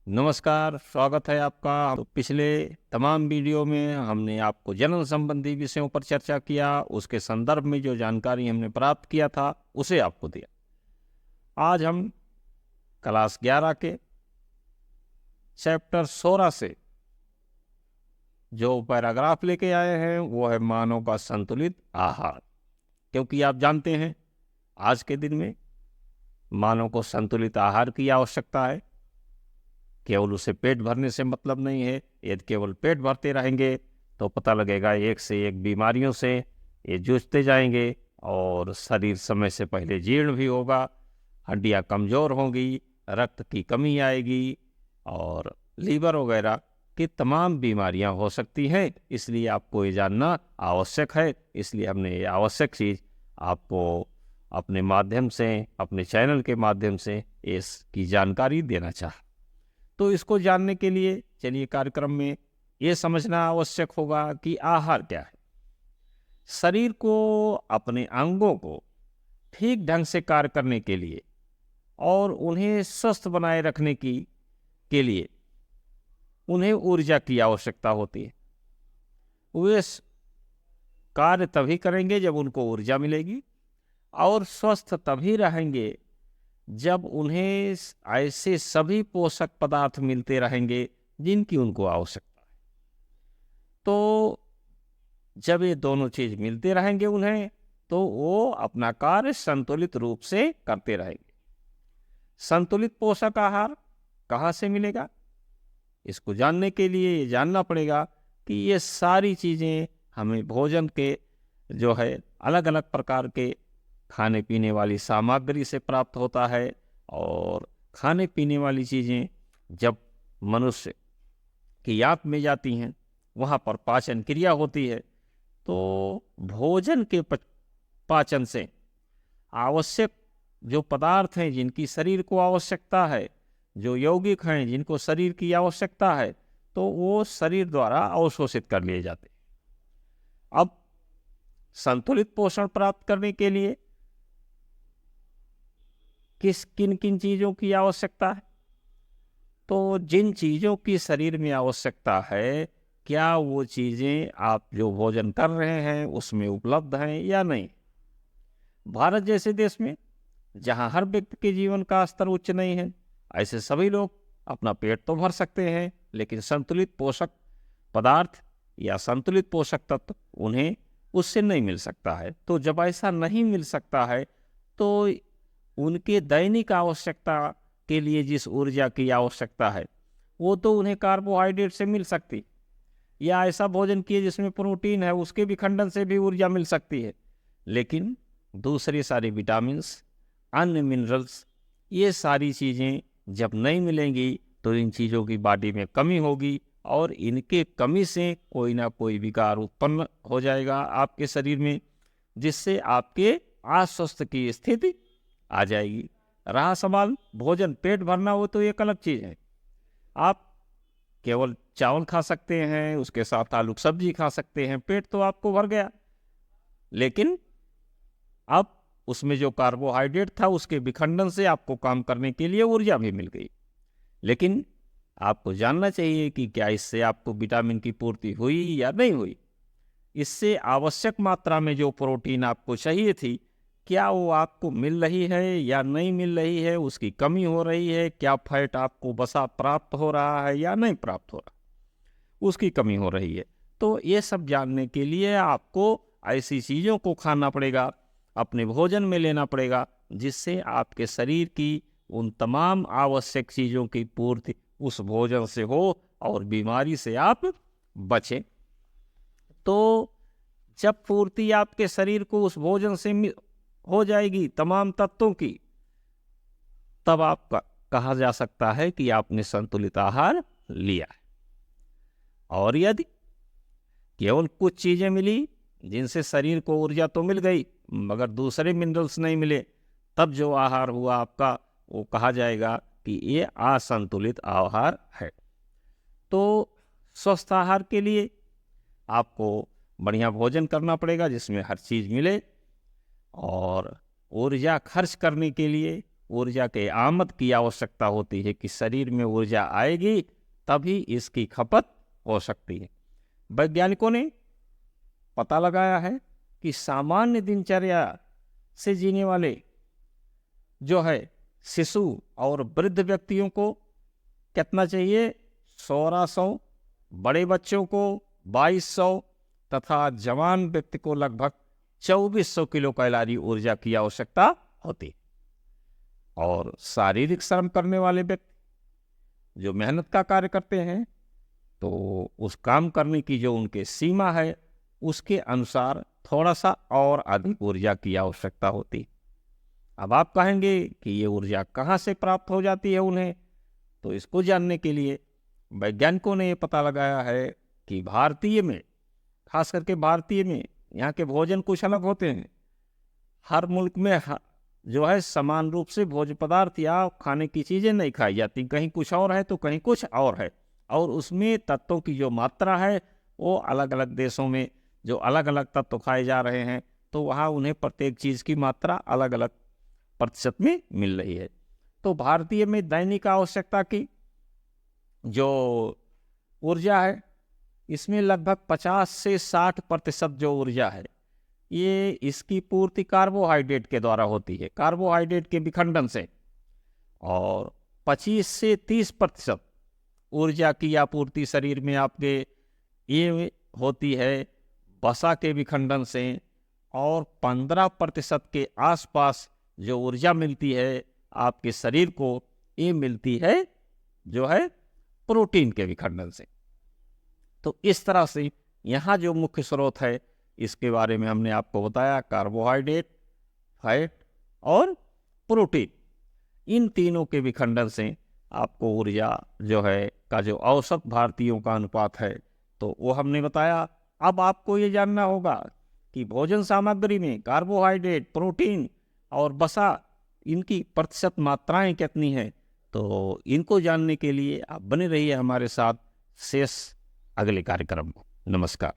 नमस्कार, स्वागत है आपका। तो पिछले तमाम वीडियो में हमने आपको जनन संबंधी विषयों पर चर्चा किया, उसके संदर्भ में जो जानकारी हमने प्राप्त किया था, उसे आपको दिया। आज हम क्लास 11 के चैप्टर 16 से जो पैराग्राफ लेके आए हैं, वो है मानव का संतुलित आहार। क्योंकि आप जानते हैं, आज के दिन में मानव को संतुलित आहार की आवश्यकता है। केवल उसे पेट भरने से मतलब नहीं है। यदि केवल पेट भरते रहेंगे तो पता लगेगा एक से एक बीमारियों से ये जूझते जाएंगे और शरीर समय से पहले जीर्ण भी होगा, हड्डियां कमज़ोर होंगी, रक्त की कमी आएगी और लीवर वगैरह की तमाम बीमारियां हो सकती हैं। इसलिए आपको ये जानना आवश्यक है। इसलिए हमने ये आवश्यक चीज़ आपको अपने माध्यम से, अपने चैनल के माध्यम से इसकी जानकारी देना चाहा। तो इसको जानने के लिए चलिए कार्यक्रम में ये समझना आवश्यक होगा कि आहार क्या है। शरीर को, अपने अंगों को ठीक ढंग से कार्य करने के लिए और उन्हें स्वस्थ बनाए रखने के लिए उन्हें ऊर्जा की आवश्यकता होती है। वे कार्य तभी करेंगे जब उनको ऊर्जा मिलेगी और स्वस्थ तभी रहेंगे जब उन्हें ऐसे सभी पोषक पदार्थ मिलते रहेंगे जिनकी उनको आवश्यकता है। तो जब ये दोनों चीज मिलते रहेंगे उन्हें, तो वो अपना कार्य संतुलित रूप से करते रहेंगे। संतुलित पोषक आहार कहाँ से मिलेगा? इसको जानने के लिए ये जानना पड़ेगा कि ये सारी चीजें हमें भोजन के जो है अलग अलग प्रकार के खाने पीने वाली सामग्री से प्राप्त होता है। और खाने पीने वाली चीज़ें जब मनुष्य की आंत में जाती हैं, वहाँ पर पाचन क्रिया होती है। तो भोजन के पाचन से आवश्यक जो पदार्थ हैं जिनकी शरीर को आवश्यकता है, जो यौगिक हैं जिनको शरीर की आवश्यकता है, तो वो शरीर द्वारा अवशोषित कर लिए जाते हैं। अब संतुलित पोषण प्राप्त करने के लिए किन किन चीज़ों की आवश्यकता है? तो जिन चीज़ों की शरीर में आवश्यकता है, क्या वो चीज़ें आप जो भोजन कर रहे हैं उसमें उपलब्ध हैं या नहीं? भारत जैसे देश में, जहां हर व्यक्ति के जीवन का स्तर उच्च नहीं है, ऐसे सभी लोग अपना पेट तो भर सकते हैं, लेकिन संतुलित पोषक पदार्थ या संतुलित पोषक तत्व उन्हें उससे नहीं मिल सकता है। तो जब ऐसा नहीं मिल सकता है, तो उनके दैनिक आवश्यकता के लिए जिस ऊर्जा की आवश्यकता है, वो तो उन्हें कार्बोहाइड्रेट से मिल सकती, या ऐसा भोजन किए जिसमें प्रोटीन है, उसके विखंडन से भी ऊर्जा मिल सकती है। लेकिन दूसरी सारी विटामिन्स, अन्य मिनरल्स, ये सारी चीज़ें जब नहीं मिलेंगी तो इन चीज़ों की बॉडी में कमी होगी और इनके कमी से कोई ना कोई विकार उत्पन्न हो जाएगा आपके शरीर में, जिससे आपके अस्वस्थ की स्थिति आ जाएगी। रहा सवाल भोजन पेट भरना, हो तो एक अलग चीज़ है। आप केवल चावल खा सकते हैं, उसके साथ आलू की सब्जी खा सकते हैं, पेट तो आपको भर गया। लेकिन अब उसमें जो कार्बोहाइड्रेट था उसके विखंडन से आपको काम करने के लिए ऊर्जा भी मिल गई। लेकिन आपको जानना चाहिए कि क्या इससे आपको विटामिन की पूर्ति हुई या नहीं हुई। इससे आवश्यक मात्रा में जो प्रोटीन आपको चाहिए थी, क्या वो आपको मिल रही है या नहीं मिल रही है, उसकी कमी हो रही है, क्या फैट आपको बसा प्राप्त हो रहा है या नहीं प्राप्त हो रहा, उसकी कमी हो रही है। तो ये सब जानने के लिए आपको ऐसी चीज़ों को खाना पड़ेगा, अपने भोजन में लेना पड़ेगा, जिससे आपके शरीर की उन तमाम आवश्यक चीज़ों की पूर्ति उस भोजन से हो और बीमारी से आप बचें। तो जब पूर्ति आपके शरीर को उस भोजन से हो जाएगी तमाम तत्वों की, तब आपका कहा जा सकता है कि आपने संतुलित आहार लिया है। और यदि केवल कुछ चीजें मिली जिनसे शरीर को ऊर्जा तो मिल गई मगर दूसरे मिनरल्स नहीं मिले, तब जो आहार हुआ आपका, वो कहा जाएगा कि ये असंतुलित आहार है। तो स्वस्थ आहार के लिए आपको बढ़िया भोजन करना पड़ेगा जिसमें हर चीज़ मिले, और ऊर्जा खर्च करने के लिए ऊर्जा के आमद की आवश्यकता होती है कि शरीर में ऊर्जा आएगी तभी इसकी खपत हो सकती है। वैज्ञानिकों ने पता लगाया है कि सामान्य दिनचर्या से जीने वाले जो है शिशु और वृद्ध व्यक्तियों को कितना चाहिए, 1600, बड़े बच्चों को 2200 तथा जवान व्यक्ति को लगभग 2400 किलो कैलोरी ऊर्जा की आवश्यकता होती। और शारीरिक श्रम करने वाले व्यक्ति जो मेहनत का कार्य करते हैं तो उस काम करने की जो उनके सीमा है उसके अनुसार थोड़ा सा और अधिक ऊर्जा की आवश्यकता होती। अब आप कहेंगे कि ये ऊर्जा कहाँ से प्राप्त हो जाती है उन्हें, तो इसको जानने के लिए वैज्ञानिकों ने ये पता लगाया है कि भारतीय में, खास करके भारतीय में, यहाँ के भोजन कुछ अलग होते हैं। हर मुल्क में जो है समान रूप से भोज्य पदार्थ या खाने की चीज़ें नहीं खाई जाती, कहीं कुछ और है तो कहीं कुछ और है, और उसमें तत्वों की जो मात्रा है वो अलग अलग देशों में जो अलग अलग तत्व खाए जा रहे हैं तो वहाँ उन्हें प्रत्येक चीज़ की मात्रा अलग अलग प्रतिशत में मिल रही है। तो भारतीय में दैनिक आवश्यकता की जो ऊर्जा है इसमें लगभग 50 से 60% जो ऊर्जा है ये इसकी पूर्ति कार्बोहाइड्रेट के द्वारा होती है, कार्बोहाइड्रेट के विखंडन से, और 25 से 30% ऊर्जा की आपूर्ति शरीर में आपके ये होती है वसा के विखंडन से, और 15% के आसपास जो ऊर्जा मिलती है आपके शरीर को ये मिलती है जो है प्रोटीन के विखंडन से। तो इस तरह से यहाँ जो मुख्य स्रोत है इसके बारे में हमने आपको बताया, कार्बोहाइड्रेट, फैट और प्रोटीन, इन तीनों के विखंडन से आपको ऊर्जा जो है का जो औसत भारतीयों का अनुपात है तो वो हमने बताया। अब आपको ये जानना होगा कि भोजन सामग्री में कार्बोहाइड्रेट, प्रोटीन और वसा इनकी प्रतिशत मात्राएं कितनी हैं, तो इनको जानने के लिए आप बने रहिए हमारे साथ शेष अगले कार्यक्रम में। नमस्कार।